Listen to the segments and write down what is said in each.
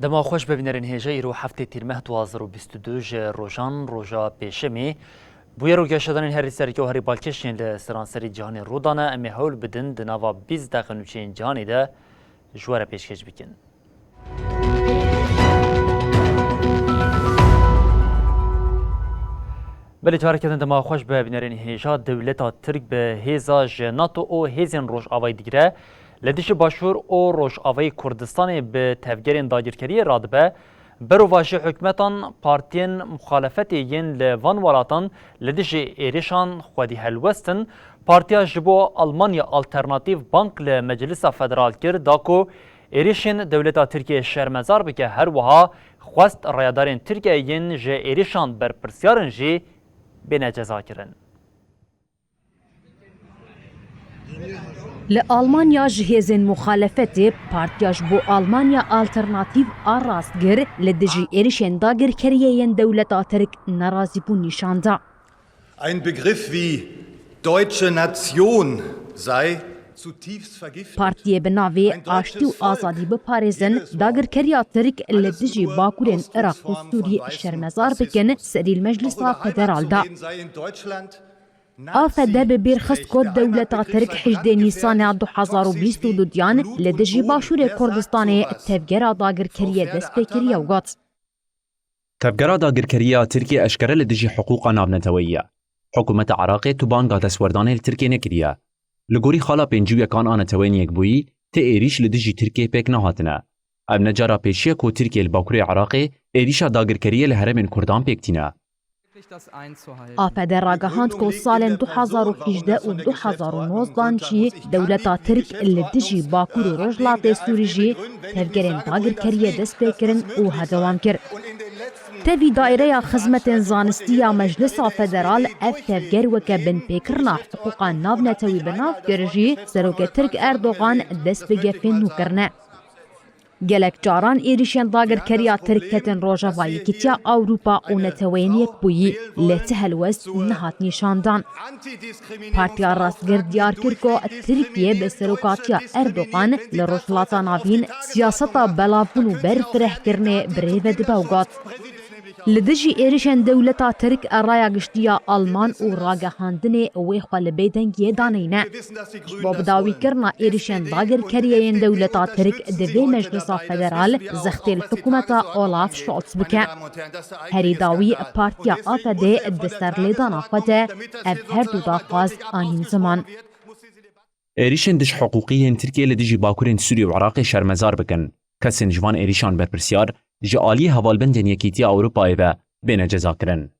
دما خوش ببینرین هیجا ایرو هفته تیرمه 2022 روزان روزا پیشمی بوی رو گشتن هری سری که هری بالکشین ل سرانسری جهان رودانه امی هول بدن دنوا 20 دقیقه نوچین جهانی ده جوار پیشکش بکن. بله چهار کردن دما خوش ببینرین هیجا دولت ترک به هیزا جناتو او هیزن روش آوای دیگره لدیش باشور او روش آوای کردستان به تفگرین داگیرکری رادبه برو واجه حکمتان پارتین مخالفتی ین لوان ولاتان لدیش ایریشان خودی هلوستن پارتیا جبو آلمانیا آلترناتیو بانک لمجلس فدرال کرد داکو ایریشین دولتا ترکیه شرمزار بکه هر وها خواست رایدارین ترکیه ین جه ایریشان بر پرسیارن جی بین جزا کرن. لألمانيا جهازين مخالفتي بارتياج بو ألمانيا ألترناتيف أراستجر لدجي إيرشين داگر كريين دولة ترك نرازي بو نشاندا. Ein Begriff wie deutsche Nation sei zutiefst vergiftet. پارتیه بناوی آشتی و آزادی بپارێزن داگرکەریە ترک لە دژی باکوورێن عێراق و سووری شەرمەزار بکەن سەری مەجلیسا فەدەرالدا. ئافەدە بە بێرخست کۆت دەولەتا ترک 18 نیسانیا 2022 دیان لە دژی باشوورێ کوردستانê tevgera dagirkeriyê dest pê kiriye û got. tevgera dagirkeriya Tirkiye eşkere li dijî hiqûqa navneteweyî ye. Hikûmeta Iraqê tu banga destwerdanê li Tirkiye nekiriye. Li gorî xala pêncûyekan a netewên yekbûyî tê êrîş li dijî Tirkiye pêk nehatine. Ev ne cara pêşiye ku Tirkiye li bakurê Iraqê êrîşa dagirkeriyê li herêmên Kurdan pêk tîne. ئافەدە ڕاگەهاند کۆ ساڵên 2018 و 2019 jî dewleta Tirk li dijî Bakur û Rojhilatê Sûrî jî tevgerên dagirkeriyê dest pê kirin û hevdewam kir. Tevî daireya xizmetên zanistiya Meclisa Federal ev tevger weke binpêkirina hiqûqa navnetewî bi nav kir jî Serokê Tirk Erdogan dest bi gefên nû kirine. Gelek caran êrişên dagirkeriya Tirk ketin rojava Yekîtiya Ewropa û neteweyên yekbûyî lê ti helwest nehat nîşandan. Partiya Rastgir diyar kir ku Tirkiye bi serokatiya Erdogan li rojhilata navîn siyaseta belavbûn û berfirehkirinê birêve dibe û got. Li dijî êrişên dewleta Tirk raya giştiya Alman û ragehandinê wê xwe li bê dengiyê danîne. Ji bo bidawîkirina êrişên dagirkeriyeyên dewleta Tirk divê Meclisa Federal zextê li hikûmeta Olaf Scholz bike. Herî dawî Partiya AfD di ser lêdana xwe de ev her du daxwaz anîn ziman. Êrişên diş hiqûqî Tirkiye li dijî bakurên Sûriye û Iraqê şermezar bikin. Kesên ji van êrîşan berpirsiyar ji aliyê hevalbendên Yekîtiya Ewropayê ve bêne ceza kirin.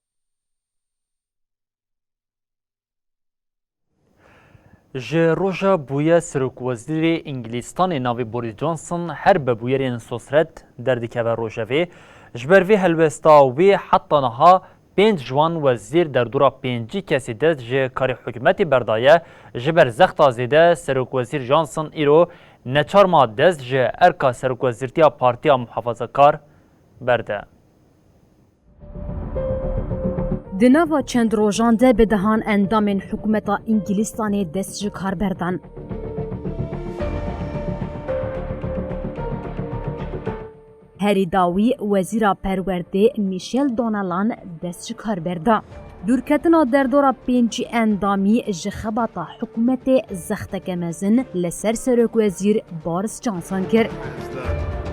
Ji roja bûye Serokweziîrê Ingîlistanê navê Boris Johnson her bi bûyerên sosret derdikeve rojevê ji ber vê helwesta wê heta niha 5 ciwan wezîr derdora 5 kesî dest ji karê hikûmetê berdaye ji ber zexta zêde Serokweziîr Johnson îro neçarma dest ji erka Serokwezîrtiya Partiya Muhafazakar berde. Di nava çend rojan de bi dihan endamên hikûmeta Ingîlistanê dest ji kar berdan. Herî dawî Wezîra Perwerdê Michel Donelan dest ji kar berda. Dûrketina derdora pêncî endamî ji xebata hikûmetê zexteke mezin li ser Serokwezîr Boris Johnson kir.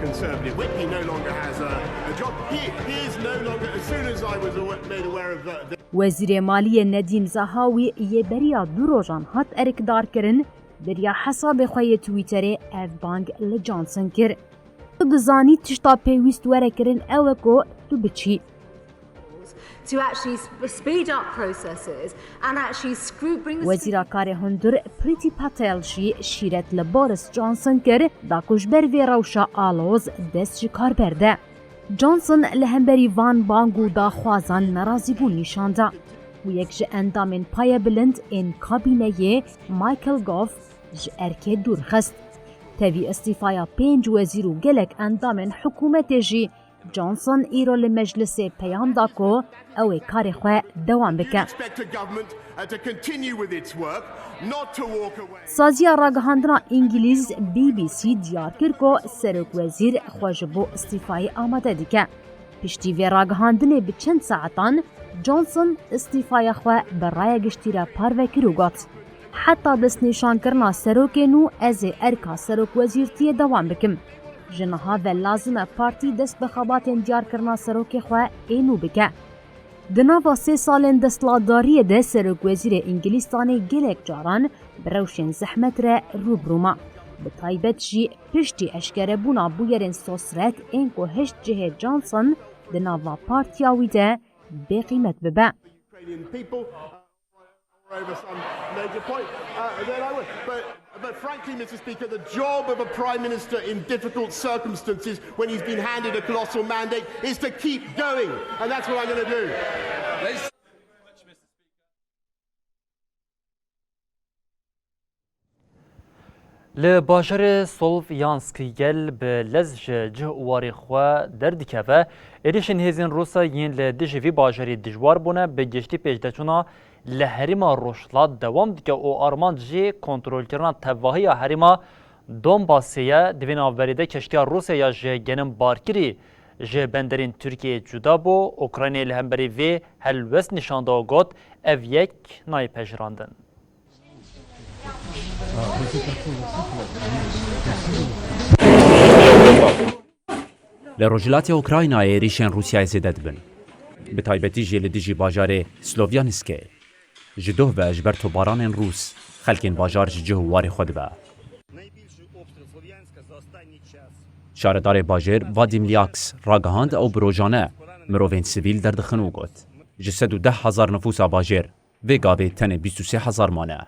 Conservative whip. He no longer has a job. He is no longer, as soon as I was made aware of that. Wezîrê Maliyê Nedîm Zahawi yê beriya du rojan hat erkdar kirin, beriya hesabê xwe yê Twitterê ev bang li Johnson kir. Tu dizanî tişta pêwîst were kirin ew e ku tu biçî. To actually speed up processes and actually bring the Wezîra Karê Hundir Priti Patel jî şîret li Boris Johnson kir da ku ji ber vê rewşa aloz dest ji kar berde. Johnson li hemberî van bang û daxwazan nerazîbûn nîşanda. û yek ji endamên paya bilind ên kabîneyê Michael Gove ji erkê dûr xist. Tevî îstîfaya 5 wezîr û gelek endamên hikûmetê jî جانسون ایرو لمجلس پیام دا کو او کار خو دوام بکه. سازیا راگهاندنا انگلیز BBC دیار کر کو سرک وزیر خوشبو استیفای آماده دیکه. پشتی و راگهاندنه به چند ساعتان جانسون استیفای خو برای گشتی را پارو کرو گات. حتی دست نشان کرنا سروک نو از ارکا سروک وزیرتی دوام بکم. جنها و لازم پارتی دست بخابات دیار کرنا سروک خو اینو بکه. دناوا 3 سالن دستلاداری ده سروک وزیر انگلیستان گلک جاران بروشن زحمت را روبروما. به تایبت جی پشتی اشکره بونا بویرن سوسرت این که هشت جه جانسون دناوا پارتیاوی ده به قیمت ببه. Over some major point, then I would. But frankly, Mr. Speaker, the job of a Prime Minister in difficult circumstances when he's been handed a colossal mandate is to keep going. And that's what I'm going to do. لباشر سولفیانسکی گل به لزج جه واری خوا دردکه و ایریشن هزین روسا ین لدجوی باشری دجوار بونه به گشتی پیجدچونا لحریما روشلات دوام دیگه او آرمان جی کنترول کردن تواهی حریما دونباسیه دوین آوریده کشتیا روسیا یا جه گنم بارکری جه بندرین ترکیه جدا بو اوکراینی لهمبری وی هلوست نشانده و گوت او یک نای پجراندن. لروجلات اوکراینا ایریشن روسیا زیدت بن. به تایبتی جی لدیجی باجار سلوویانسکی. جدوه و اجبر تو باران روس خلکین باجار جه واری خود با. شاردار باجر وادیم لیاکس راگهاند او بروجانه مروین سیویل در دخنو گوت. جسد 10,000 نفوس باجر و گاوه تن 23,000 مانه.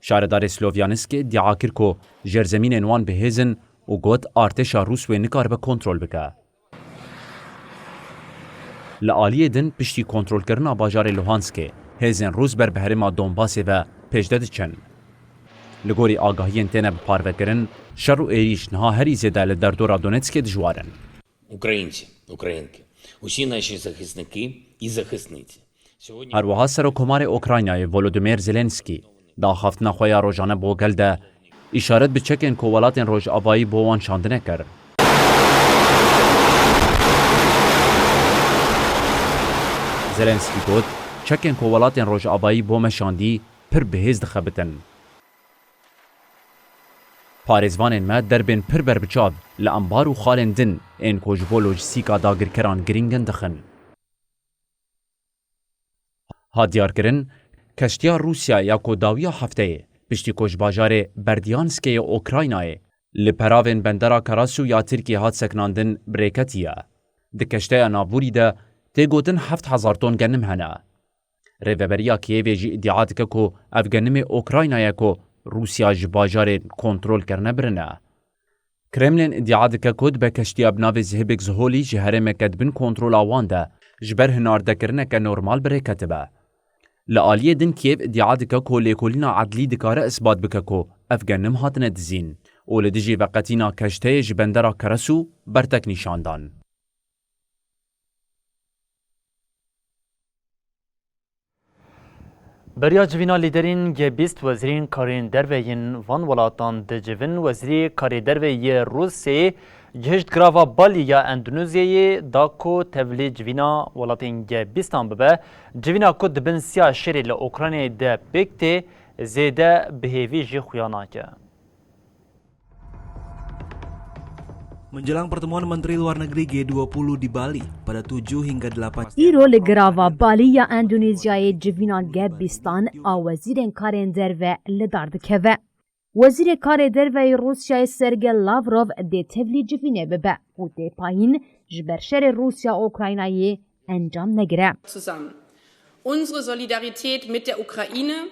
شاردار سلوویانسکی ادعا کرد که جرزمین انوان به هزن و گوت ارتش روس و نکار به کنترل بکه. لآلیه دن پشتی کنترل کردن باجار لوهانسکی هزن روس بر بهرما دونباسی و پیشدد چن. لگوری آگاهی تنه بپارو کرن شر و ایریش نها هری زیده لدردورا دونتسکی دجوارن. Українці, українки, усі наші захисники і захисниці. هر وها سرکمار اوکراینای ولودیمیر زلنسکی دا خفتنا خویا روزانه بو گلده اشارت به چکن که ولاتین روز آبایی بو وان شاندنه کرد. زلنسکی گفت چکن که ولاتین روز آبایی بو مشاندی پر بهز دخبتن. پارێزvanên me derbên pir berbiçav li ambar û xalên din ên ku ji bo lojîstîka dagirkeran giringin dixin. Ha diyarkirin, keştiya Rûsya ya ku dawiya hefteyê piştî ku ji bajarê Berdyanskê Okraynayê li peravên bendera Karasu ya Tirkiye hat seknandin birêketiye. Di keşteya navbûrî de tê gotin 7,000 ton genim hene. Rêveberiya Kiyevê jî iddia dike ku ev genimê Okraynayê ku روسیا ji bajarên kontrol kirine birine. Kremlin iddia dike ku be keştiya bi navê zihibek Zholî ji herêmeke dibin kontrola wan de ji ber hinardekirineke normal birêketibe. Li aliyê din Kiev iddia dike ku lêkolîna edlî dikare isbat bike ku ev genim hatine dizîn û li dijî veqetîna keşteyê ji bendera Keresû bertek nîşandan. بریا جوینا لیدرین گبیست وزیرین کارین دروین وان ولاتان دجوین وزیری کاری دروی روسی گهشت گراوا بالی یا اندونزیای داکو تولی جوینا ولاتین گبیستان ببه جوینا کو دبن سیا شری لأوکرانیا ده بکتی زیده بهیوی جی خویانا که. Menjelang pertemuan Menteri Luar Negeri G20 di Bali pada 7 hingga 8 ایرو لگراوا بالی یا اندونزیای جوینا گبیستان آوزیرین کارین دروی لدارد که وزیر کار دروی روسیای سرگی لاوروف ده تفلی جوینه ببه و ده پایین جبرشر روسیا اوکراینایی انجام نگره. Unsere Solidarität mit der Ukraine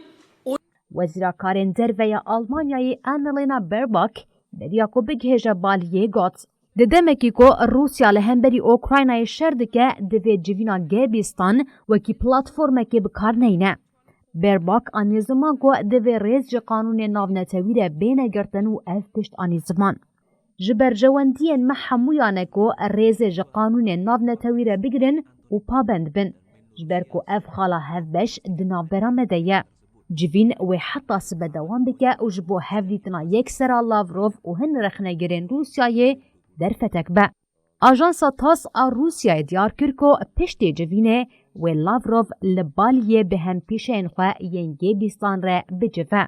وزیر کارین دروی آلمانیای آنالنا برباک بدیا کو بگهجه بالیه گات. ددمکی کو روسیا لهمبری اوکراینای شردکه دوی جوینا گبیستان وکی پلاتفورمکی بکار نینه. برباک آنی زمان کو دوی ریز جه قانون ناونتویره بینه گرتن و اف پشت آنی زمان. جبرجواندین محمویانکو ریزه قانون ناو نتویره بگرن و پابند بن جبرکو اف خالا هفبش دناو برامده جوین و حتی سبه دوام بکه و جبو هفدیتنا یک سرا لاوروف و هن رخنه گرین روسیای درفتک به. آژانسا تاس روسیای دیار کرکو پشتی جوینه و لاوروف لبالیه به هم پیشه انخواه ینگی بیستان را بجوه.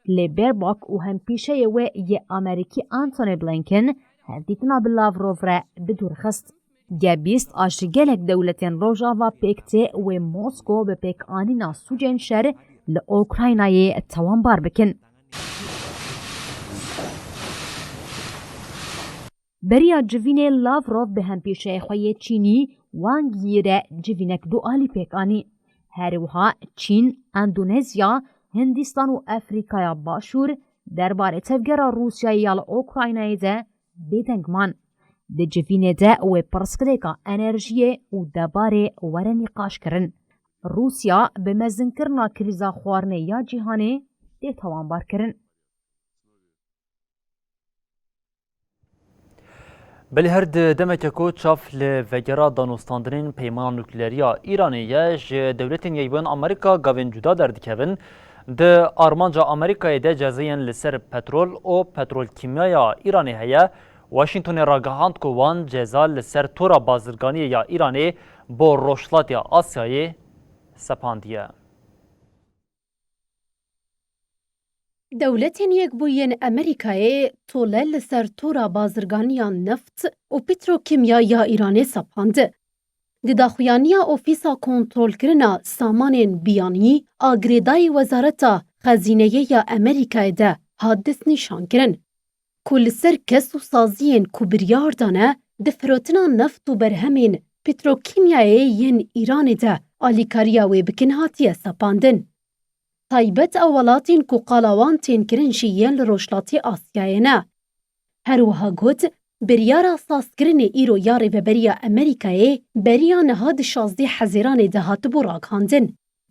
لیبرباک و هم پیشه و یه امریکی آنتونی بلینکن هفدیتنا به لاوروف را بدور خست. گبیست آشگلک دولتین روژاوا پیکته و موسکو به پیک آنینا سوجین شر لأوکراینای توان بار بکن. بریا جوین لاوروف به هم پیشه خواه چینی وانگیره جوینک دو آلی پیک آنی. هروها چین، اندونزیا، هندستان و افریقای باشور درباره تفگر روسیای یا اوکراینای ده بیدنگمان. ده جوینه ده و پرسکریکا انرژیه و دباره ورنی قاش کرن. روسیا به مزن کرنا کریزا خوارنه یا جیهانه ده توانبار کرن. بلی هر دمک کو چاف لوگرا دانوستاندرین پیمان نوکلریا ایرانیه ج دولتین ییبون امریکا گاوین جدا دردکوین ده آرمانجا امریکای ده جزاین لسر پترول او پترول کیمیایا ایرانی هیا واشنگتن راگهاند کو وان جزا لسر تورا بازرگانی یا ایرانی با روشلات یا آسیایی سپاندیه. دولتین یک بوین امریکای طوله لسر تورا بازرگانیان نفت و پتروکیمیا یا ایرانی سپاند. دداخویانیا اوفیسا کنترول کرنا سامانین بیانی آگریدای وزارتا خزینه یا امریکای ده حادث نشان کرن. کل سر کس و سازین کبریار دانه دفروتنا نفت و برهمین پتروکیمیای ین ایرانی ده آلیکاریا و بکن هاتیه سپاندن. تایبت اولاتین کو قالاوان تین کرنشی ین لروشلاتی آسیای نه. هر وها گوت بریارا ساسکرین ایرو یاری و بریا امریکای بریا نهاد 16 حزیران دهات براغ هاندن.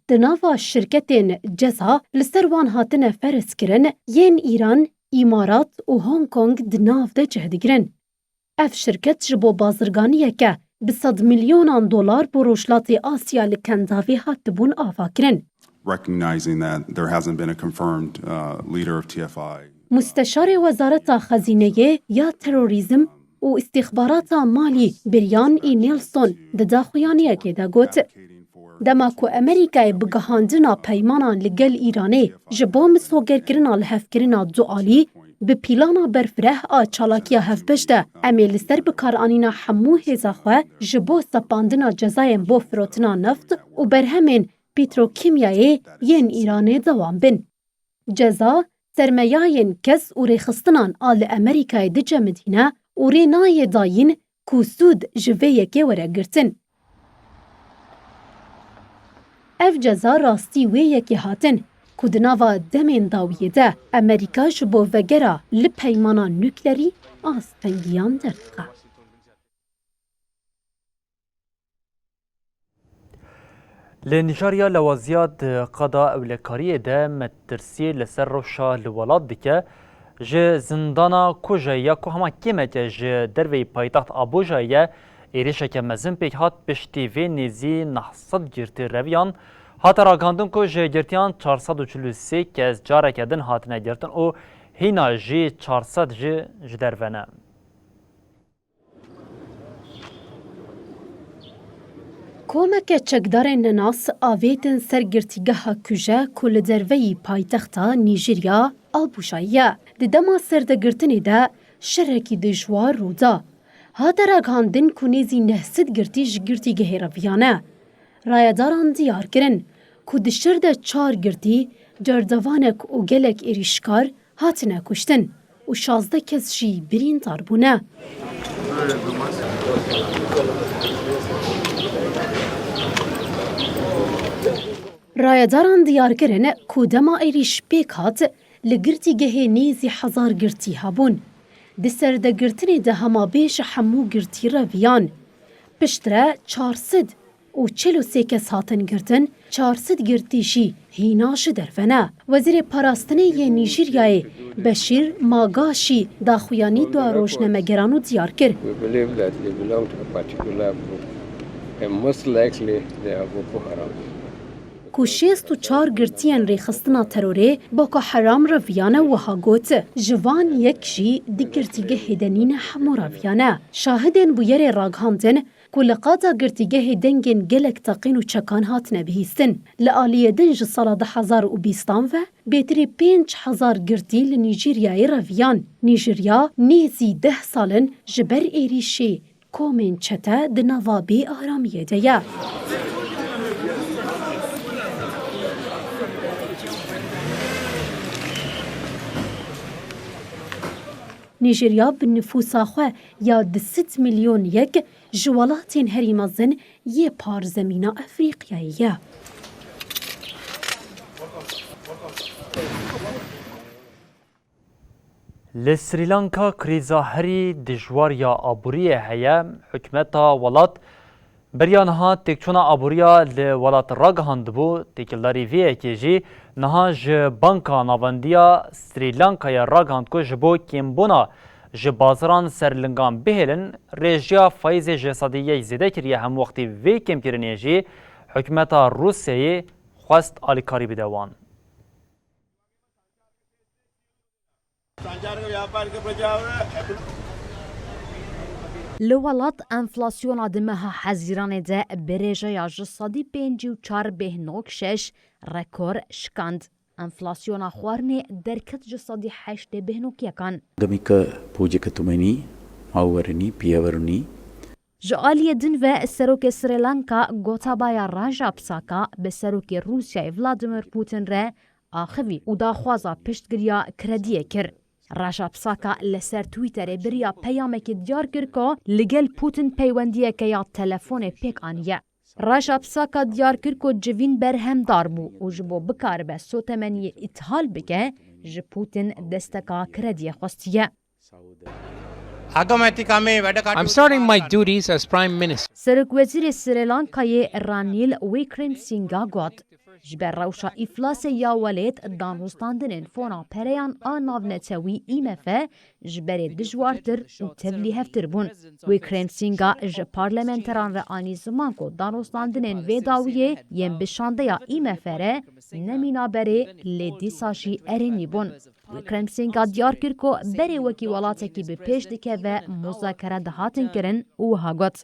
دناوا شرکتین جزا لسروان هاتن فرس کرن ین ایران، امارات و هنگ کنگ دناو ده جهدگرن. اف شرکت جبو بازرگانیه که $100 میلیون بروشلاتی آسیا لکنداوی هات بون آفا کرن. Recognizing that there hasn't been a confirmed leader of TFI. مستشار وزارت خزینه یا تروریسم و استخبارات مالی بریان ای نیلسون دداخویانیه که دا گوت دما کو امریکای بگهاندنا پیمانان لگل ایرانی جبا مسوگر کرنا لحف کرنا دوالی به پیلانا برفره چالاکیا هفبش ده امیل سر بکار آنینا حمو هزاخوه جبا سپاندنا جزایم بو فروتنا نفت و برهمین پتروکیمیای ین ایرانی دوام بن. جزا سرمایه‌ین کس و ریخستنان آل امریکای دجا مدینه و رینای داین کوسود جوه که وره گرتن. اف جزا راستی وی یکی هاتن کدناوا دمین داویه ده امریکا جبو وگرا لپیمانا نوکلری آسفنگیان درقه. لنیجاریا لوازیاد قضا اولکاری ده مترسی لسر روشا لولاد دیکه ج زندانا کجایا که همه کمک ج دروی پایتخت آبوجایا ایریشه که مزن پیک هات پشتی و نیزی نحصد گرتی رویان هات راگاندن که ج گرتیان 443 که از جاره کدن هاتنه گرتن و هینا جی 400 ج درونه. کومک چکدار نناس آویتن سرگرتیگاه کجا کل دروی پایتختا نیجریا آبوشاییه. دما سردگرتنی ده شرکی دجوار رودا. هاده راگاندن کنیزی نهسد گرتیج گرتیگه رویانه. رایداران دیار کرن که دشتر ده 4 گرتی جردوانک و گلک ایریشکار هاتنه کشتن و 16 کس جی برین تاربونه. رایداران دیار کرن که دما ایریش پیک هات لگرتیگه نیزی 1000 گرتی هابون. ده سردگرتنی ده هما بیش حمو گرتی رویان. پشتره 400 و 43 کس هاتن گرتن 400 girtî jî hîna ji derve. Wezîrê Parastanê yê Nîjeryayê Beşîr Magaşî daxuyanî dua rojnamegeran û diyar kir. Ku 64 girtiyên rêxistina terorê Boko Haram reviyane wiha got. Ji van yek jî di girtîgehê de nîne hemû reviyane. Şahidên bûyerê ragihandin ku li qada girtîgehê dengên gelek teqîn û çekan hatine bihîstin. Li aliyê din ji sala 2020 ve bêtirî 5000 girtî li Nîjeryayê reviyan. Nîjerya nêzî 10 salin ji ber êrişê komên çete di nava bêaramiyê de ye. Nîjerya bi nüfusa xwe ya 2 milyon yek ji welatên herî mezin yê parzemîna Efrîqiyayê ye. Li Sri Lanka krîza herî dijwar ya aboriyê heye. Hikûmeta welat beriya niha têkçûna aboriya li welat ragihandibû. Têkildarî vê yekê jî niha ji Banka Navendiya Sri Lankaya ragihand ku ji bo kêmbûna ji bazaran serlingan bihêlin, rêjiya feyzê ji sediyê zêde kiriye hemû wextî vê kêmkirinê jî hikûmeta Rûsyayê xwest alîkarî bide wan. Li welat enflasyona di meha hezîranê de bi rêjeya ji 5.4 rekor şikand. Enflasyona xwarinê derket ji 8 Gamika pûceka tumenî, hawerinî, piyewerinî. Ji aliyê din ve serokê Sri Lanka Gotabaya Rajapaksa bi serokê Rûsyayê Vladimir Putin re axivî û daxwaza piştgiriya krediyê kir. Rajapaksa li ser Twitterê biriya peyamekê diyar kir ku li gel Putin peywendiyeke ya telefonê pêk aniye. Rajapaksa diyar kir ku civîn berhemdar bû û ji bo bikaribe sotemeniyê îthal bike ji Putin desteka krediyê xwestiye. I'm starting my duties as Prime Minister. Serokwezîrê Sri Lankayê Ranil Wickremesinghe got ji ber rewşa îflasê ya welêt danrûstandinên fona pereyan a navnetewî IMF ji berê dijwartir û tevlî hevtir bûn. Wickremesinghe ji parlamenteran re anî ziman ku danrûstandinên vê dawiyê yên bi şandeya IMF re nemîna berê lê dîsa jî erênî bûn. Wickremesinghe diyar kir ku berê wekî welatekî bi pêş dikeve muzakere dihatin kirin û wiha got.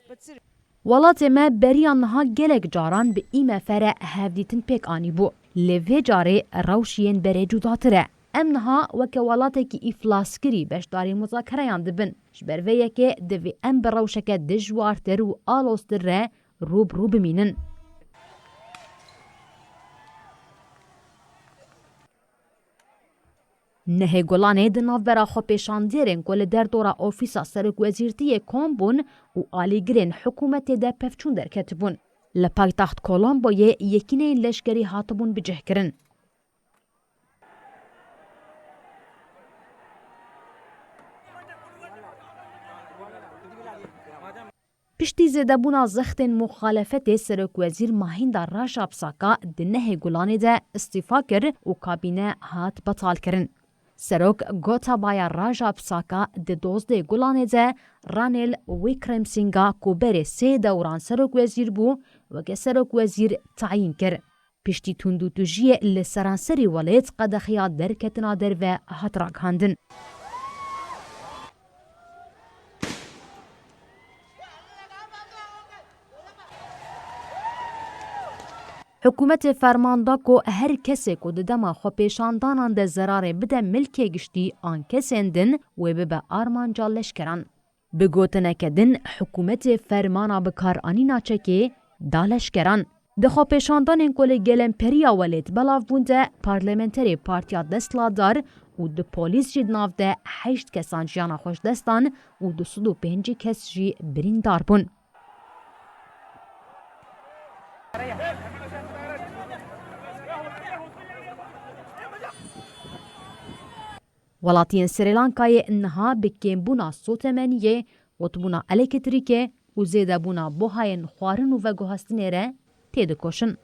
Welatê me beriya niha gelek caran bi IMF re hevdîtin pêk anî bû. Lê vê carê rewşiyên berê cudatir e. Em niha weke welatekî îflaskirî beşdarî muzakereyan dibin. Ji ber vê yekê divê em bi rewşeke dijwartir û alostir re rûbrû bimînin. Nehê Gulanê di navbera xwepêşandêrên ku li derdora ofîsa serokwezîrtiyê kom bûn û alîgirên hikûmetê de pevçûn derketibûn. Li paytaxt Kolomboyê yekîneyên leşkerî hatibûn bicihkirin. Piştî zêdebûna zextên muxalefetê Serokwezîr Mahinda Rajapaksa di Nehê Gulanê de îstîfa kir û kabîne hat betalkirin. Serok Gotabaya Rajapaksa di Dozdê Gulanê de Ranil Wickremesinghe ku berê sê dewran serokwezîr bû weke serokwezîr tayîn kir. Piştî tundûtujiyê li seranserî welêt qedexiya derketina derve hat ragihandin. Hikûmetê fermanda ku her kesê ku di dema xwepêşandanan de zerarê bide milkê giştî an kesên din wê bibe armanca leşkeran. Bi gotineke din hikûmetê fermana bikaranîna çekê da leşkeran. Di xwepêşandanên ku li gelemperiya welêt belav bûn de parlamenterê Partiya Destladar û di polîs jî di nav de 8 kesan jiyana xweşdestan û 205 kes jî birîndar bûn. Welatiyên Sri Lankayê niha bi kêmbûna sotemeniyê, wetbûna elektrîkê û zêdebûna bohayên xwarin û veguhestinê re tê dikoşin.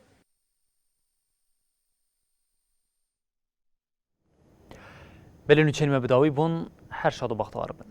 بلنو چنمه بداوی بون هر شاد و بختوار بن